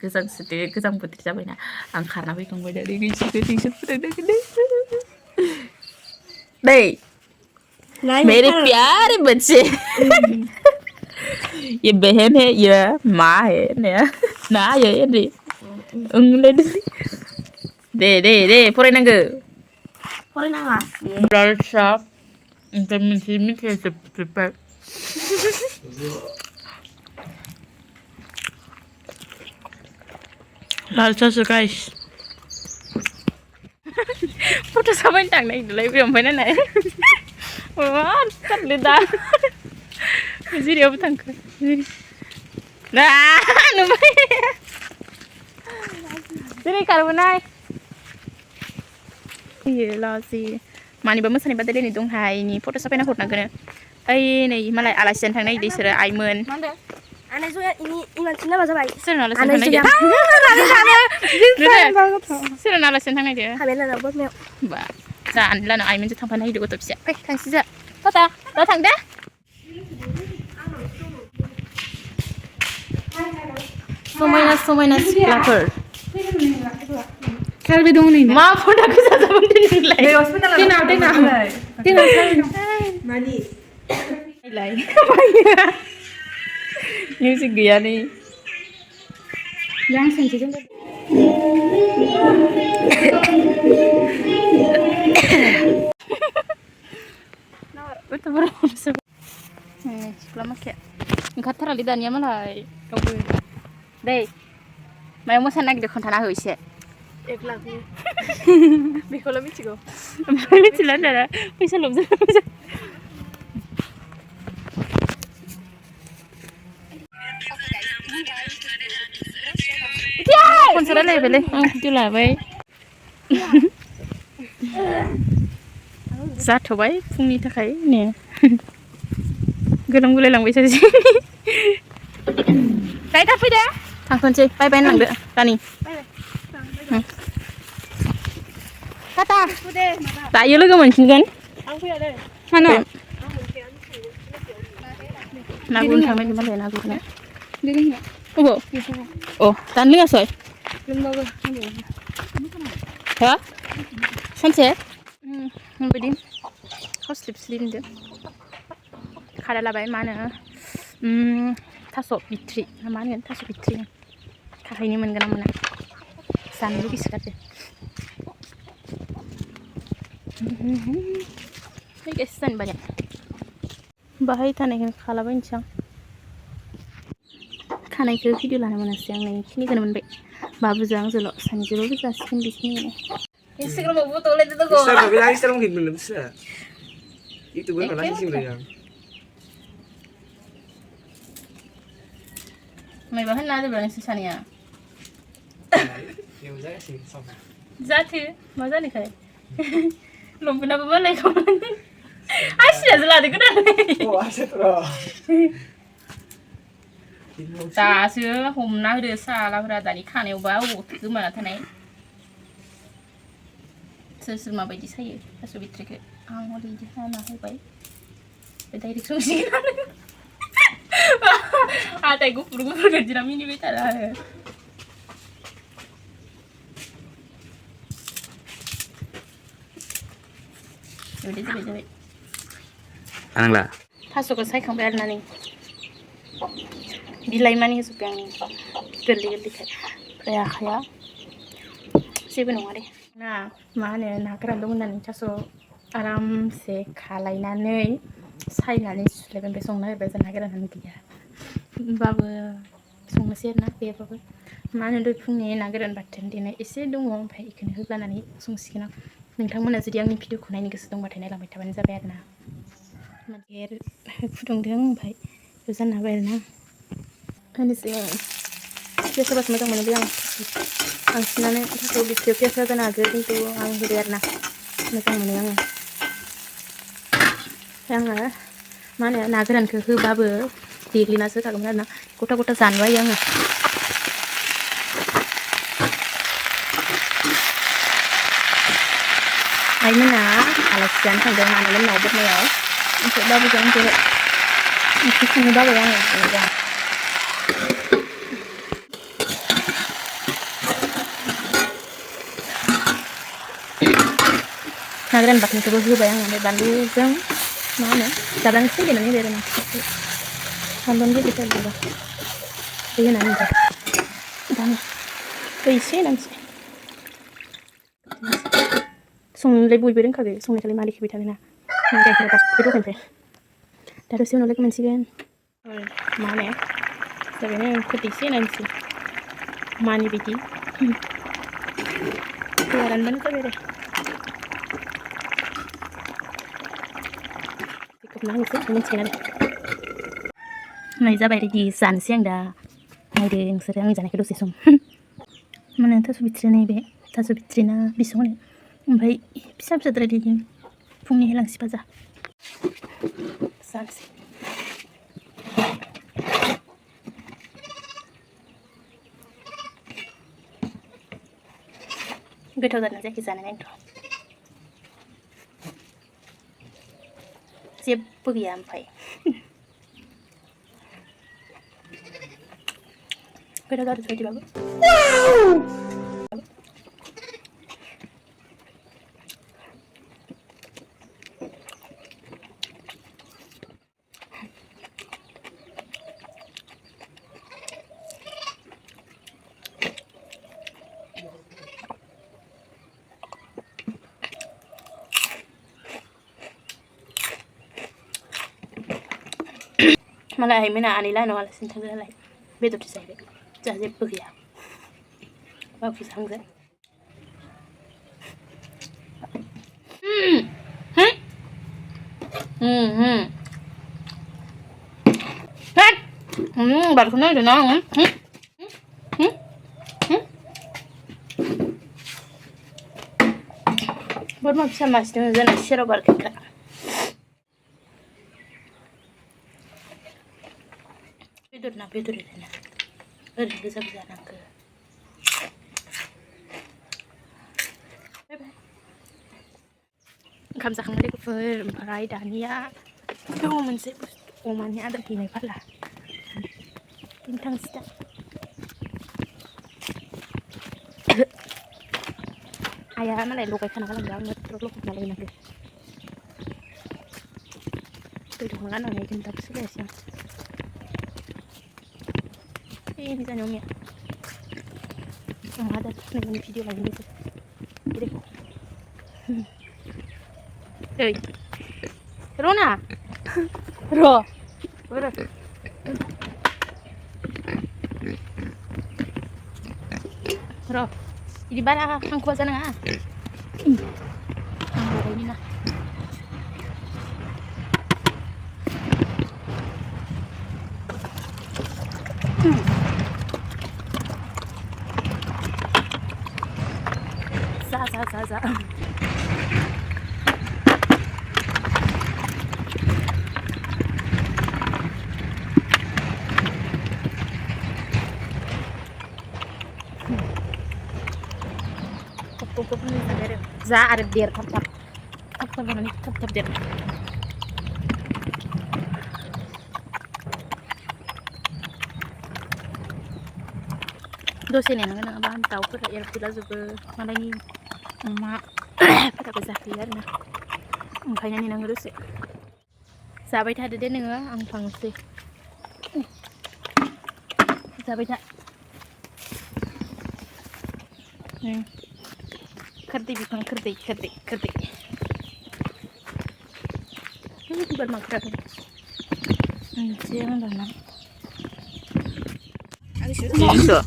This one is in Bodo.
गोजां बोथोर जाबायना आं खारना फैखांबाय दा रिंसिखौ फुदुंदों दै मेरे प्यारे बच्चे ये बहन है ये माँ है ना ये रे ओंलै दे फरायनांगौ फरायनाङा लाल साह ओमफ्राय मोनसे मिथाइया जोबबाय लाल साहसो गाइस फट' साफायनो थांनाय होनदोंलाय बे ओमफ्राय नायनाय सारले दा जिरियावबो थांखो ना नुबाय जेरै खारबोनाय लाजि मानिबा मोसानाय बादायलायनाय दंहाय नि फट' साफायना हरनांगोन ओइ नै मालाय आलासि जानो थांनो नागिरदों इसोरो आइमोन सोरनाव आलासि जानो थांनो बा जानो लानो आइमोनजों थांफानो नागिरदों गथ' फिसा फै थांसै जा दा थां दे समायना सिख्लाफोर खारबे दं नै मा फटा गोजा जाबाय नोंलाय मानि मिउजिक गैया नै आं सोंसै जों सिख्ला माखाया ओंखारथारालै दानिया मालाय रावबो दै मायाव मोसानो नागिरदों खोन्थाना हो एसे 1 लाख बेखौल' मिथिगौ ओमफ्राय मिथिला दाना फैसा लबजों खनसे रायलायबायलै आं भिडिअ लाबाय जाथ'बाय फुंनि थाखाय ने गोलां गुलायलांबाय सासे दाय दा फैदो थांथ'नोसै बाय बाय होनलांदो दानि टाटा दायो लोगो मोनफिनगोन आं फैया दे मानो ना गुरनो थांनायनि मालाय ना गुरनो अबाव अ दानो लोङासै हो सानसे बेबायदि खावस्लिब स्लिबदो खाला लाबाय मा होनो थास' बिथ्रि मा होनगोन थास' बिथ्रि खाहैनो मोनगोन ना मोना जानो लुगैसोगारदो गेस जानो बाया बाहाय थानायखौनो खालाबायनोसै आं खानायखौ भिडिअ लानो मोनासै आं नैखिनिखौनो मोनबाय बाबुजों आंजोंल' सानैजोंबाबो जासिगोन बेखिनियानो Instagram foto ulit itu kok. Instagram mungkin belum bisa. Itu gue malah sih yang. May bahan na diba si Sania? Yung saya sih sama. Zati, maza ni kay. Lumpur na babalay ko. Ay siya zaladi ko na. Oh, asyik bro. Ta sữa hôm nay đưa xa là ra tại đi khăn yêu báo cứ mà thế này sữa mà bây giờ say ta sẽ bị trick ăn hoa đi chứ hai mà hay vậy bây đây được xuống gì à tại gục cái gì làm mini bây giờ là rồi đi bây Anang lah. Thasuk cái say không phải ăn này बिलाइ मानि होजोब्बाय आं गोरलै गोरलैखाय ओमफ्राय आखाइया जेबो नङा दे ना मा होनो ना गोरान दं होननानै थास' आरामसे खालायनानै सायनानै सुलायबाय ओमफ्राय संनो नागिरबाय जों ना गोरानानो गैया होमबाबो संनोसै आरोना गैयाबाबो मा होनो दहाय फुंनि ना गोरान बाथोन देनाय एसे दङ ओमफ्राय बेखौनो होब्लानानै संसिगोन आं नोंथांमोना जुदि आंनि भिडिअखौ नायनो गोसो दंबाथाय नायलांबाय थाबानो जाबाय आरोना फुदुंदों ओमफ्राय बेयाव जानो हाबाय आरोना होनोसै आं सोरबासो मोजां मोनो बे आं बांसिनानो थास' बिथ्रियाव पियास जानो हागौ खिन्थु आं होबाय आरोना मोजां मोनो आङो मा होनो ना गोरानखौ होबाबो देग्लिनासो होखागौमोन आरोना गथा गथा जानो बायो आङो आइमोना आलासि जानो थांदों मानोना न'आव बोरमायाव ओमफ्राय बाबुजों आंजों ओंख्रि संनो बाबाय आङो ना गोरान बाथोनखौबो होबाय आं ओमफ्राय बानलुजों मा होनो जाब्रांसै देनानै होबाय आरो ना सामब्राम गिदिरथार देबा दै होनानै होबाय दानो दै एसे होनांसै संनोलाय बयबो रोंखागो संनायखौलाय मालिक होबाय थागोन ना गाइखेरा गाबखौ दखानिफ्राय दा दसे उनाव लोगो मोनसिगोन मा होनो जाबायनो खोरदै एसे होनांसै मानि बिदि दैया रानबानो जाबाय आरो खोबना होनोसै मिन्थिगोन आरो नै जाबाय रेडि जानोसै आं दा नायदो नोंसोरो आंनि जानायखौ दसे सम माने थास' बिथ्रि नैबे थास' बिथ्रि ना बिसं होनो ओमफ्राय फिसा फिसाद्राय बिदिनो फुंनि हेलांसि भाजा जानोसै गोथाव जादों जायाखै जानाय नायनोथ' जेबो गैया ओमफ्राय गोथाव जादों बायदिबाबो malah Aimena Anila no alasin थांगोन नालाय बेदरसो जाहैबाय जोंहा जेबो गैया बाबु सांगोन बारखौ नायदों ना आङो बोरमा फिसा मासे दङ जोंना सेराव बारखेग्रा बेदर ना बेदर ओरैनो गोजा गोजा नांगौ ओंखाम जाखांबाय लोगोफोर ओमफ्राय दानिया दङ मोनसे अमानि आदार हैनाय फाला बिनि थांसै दा आइया मालाय लगायखाना गालांदों आंनो लखबना लायनांगौ दै दंना गाननानै जों दाबो सोलायासै आं ini kan Umi yang ada dengan video lagi gitu gede hei Rona Ro Ro Ro di mana ang kuasa na nga ang buhay nila Sa. Pupuk ni sadar. Za ada dir tap mana tap dir. Dosen yang nggak bahan tahu pada air pula juga malah ni emak pada kezakian nah makanya ni nang terus sabai tadi deh nengah ang pangsi sabai tak kerdi bikang kerdi ini bermakna siapa nama Aduh,